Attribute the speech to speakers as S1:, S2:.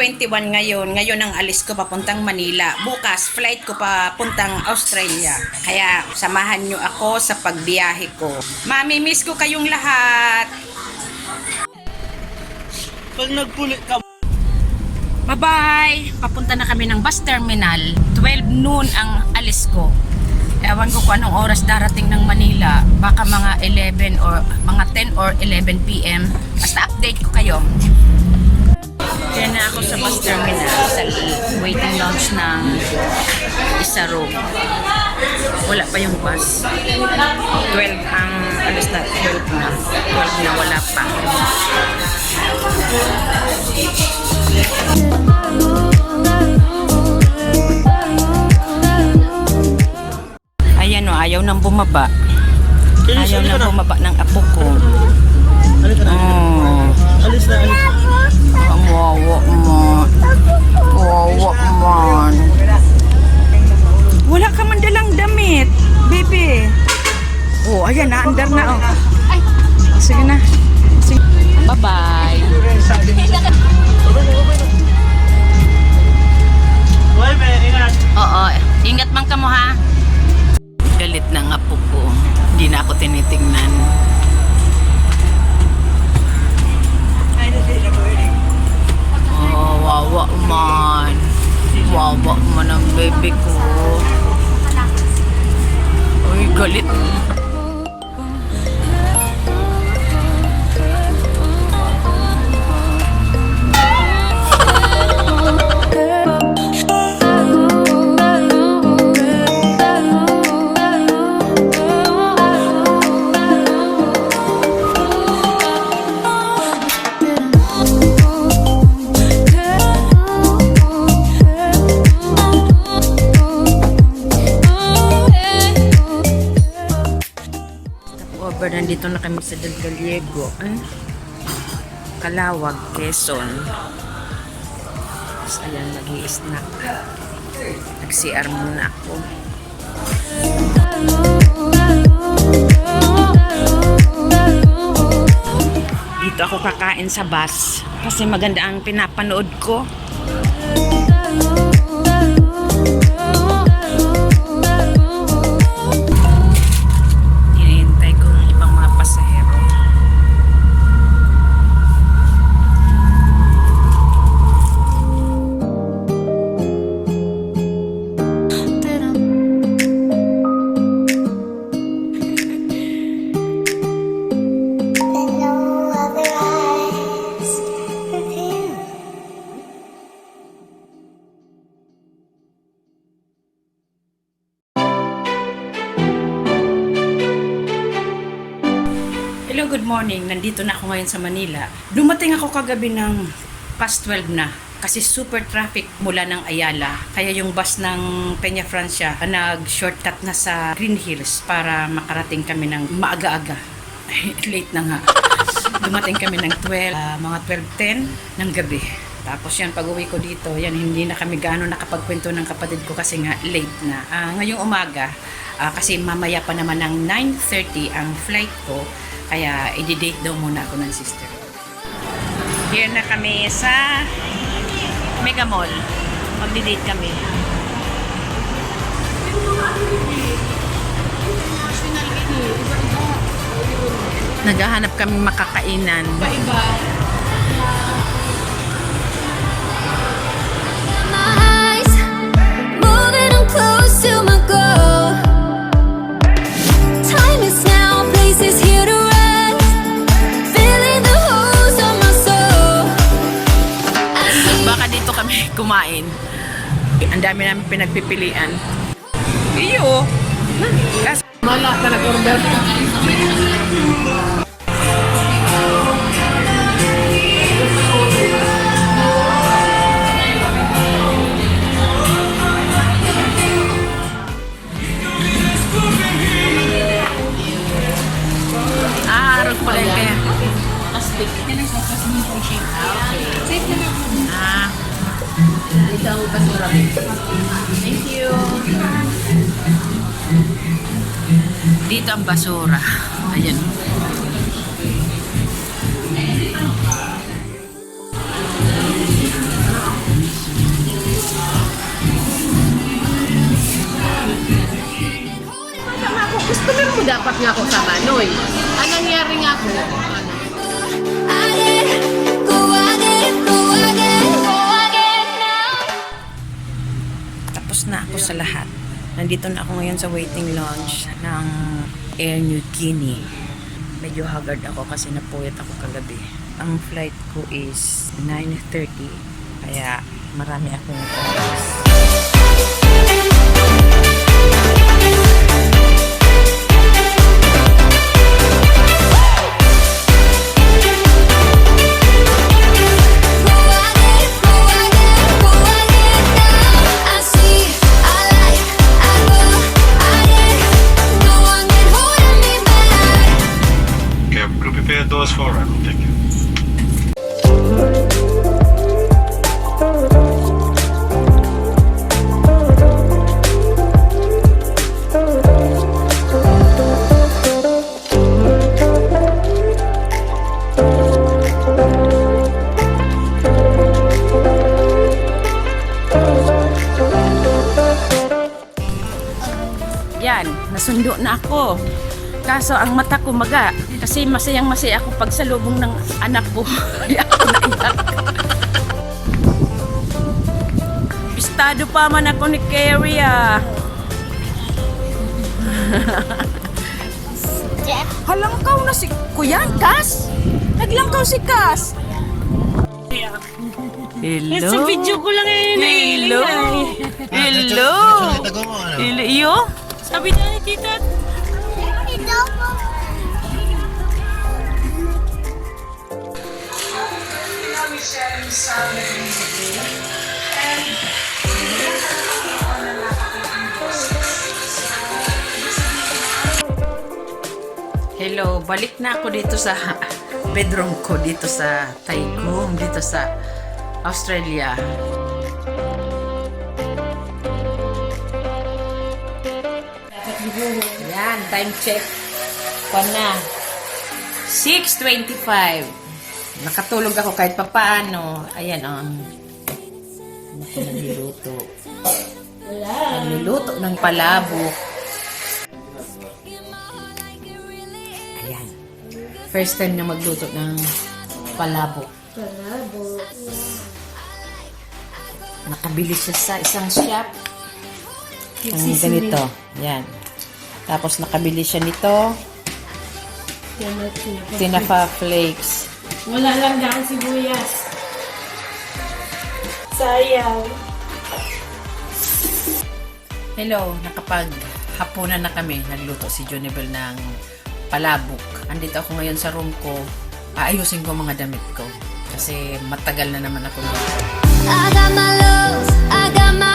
S1: 21 ngayon. Ngayon ang alis ko papuntang Manila. Bukas, flight ko papuntang Australia. Kaya samahan nyo ako sa pagbiyahe ko. Mami, miss ko kayong lahat.
S2: Pag nagpulit ka.
S1: Bye-bye! Papunta na kami ng bus terminal. 12 noon ang alis ko. Ewan ko kung anong oras darating ng Manila. Baka mga 11 or mga 10 or 11 p.m. Basta update ko kayo. Kaya na ako sa bus terminal sa waiting lounge ng Isaro. Wala pa yung bus. 12 ang alas na. 12 na wala pa. Ayan o, ayaw nang bumaba. Ayaw nang bumaba ng apo ko.
S2: Alis na, alis.
S1: Ang wawa man. Wawa man. Wala ka man dalang damit, baby. Oh, ayan na, andar na. Oh. Sige na. Sige. Bye-bye.
S2: Hoy, may ingat.
S1: Oo, ingat man ka mo ha. Galit na nga po ko. Hindi na ako tinitingnan. Oh, wawa man. Wawa man ang baby ko. Uy, galit. Nandito na kami sa Del Gallego, Calawag, Quezon. So, ayan, nag-i-snack. Nag-CR muna ako. Dito ako kakain sa bus kasi maganda ang pinapanood ko. Hello, good morning. Nandito na ako ngayon sa Manila. Dumating ako kagabi ng past 12 na kasi super traffic mula ng Ayala. Kaya yung bus ng Peña Francia nag-shortcut na sa Green Hills para makarating kami ng maaga-aga. Late na nga. Dumating kami ng mga 12:10 ng gabi. Tapos yan, pag-uwi ko dito, yan, hindi na kami gaano nakapagkwento ng kapatid ko kasi nga late na. Ngayong umaga, kasi mamaya pa naman ng 9:30 ang flight ko. Kaya, i-date daw muna ako ng sister. Here na kami sa Mega Mall. Mag-date kami. Naghahanap kami makakainan. Kumain. Ang dami namin pinagpipilian. Iyo. Wala ka nag-order. Harap pala yung kaya. Plastic. Dito ang basura. Thank you. Dito ang basura. Ayan. dapat nga ako sa Manoy. Ang nangyari nga ako, ano, tapos na ako sa lahat. Nandito na ako ngayon sa waiting lounge ng Air Niugini. Medyo haggard ako kasi napuyat ako kagabi. Ang flight ko is 9:30. Kaya marami akong oras.
S3: Okay, I'm gonna prepare doors for arrival. Thank you.
S1: Yan, nasundo na ako. Kaso ang mata ko maga, kasi masayang masaya ako pag salubong ng anak ko. Kaya ako naiyak. Bistado pa man ako ni Carrie ah. Halangkaw na si Kuya Kas? Naglangkaw si Kas. Hello.
S2: Sa video ko lang eh.
S1: Hello. Hello. Hello. Iyo?
S2: Sabi na ni tita.
S1: Hello, balik na ako dito sa bedroom ko dito sa Taigung, dito sa Australia. Yan, time check. Pa na. 6:25. Nakatulog ako kahit papaano. Ayan ang ako nagluluto. Nagluluto ng palabok. Ayan. First time na magluto ng palabok. Nakabili siya sa isang shop. Ang ganito. Yan. Tapos nakabili siya nito. Tinapa flakes.
S2: Wala lang daan sibuyas. Sayang.
S1: Hello, nakapag-hapunan na kami. Nagluto si Junibel ng palabok. Andito ako ngayon sa room ko. Aayusin ko mga damit ko. Kasi matagal na naman ako.
S4: I got my lows, I got my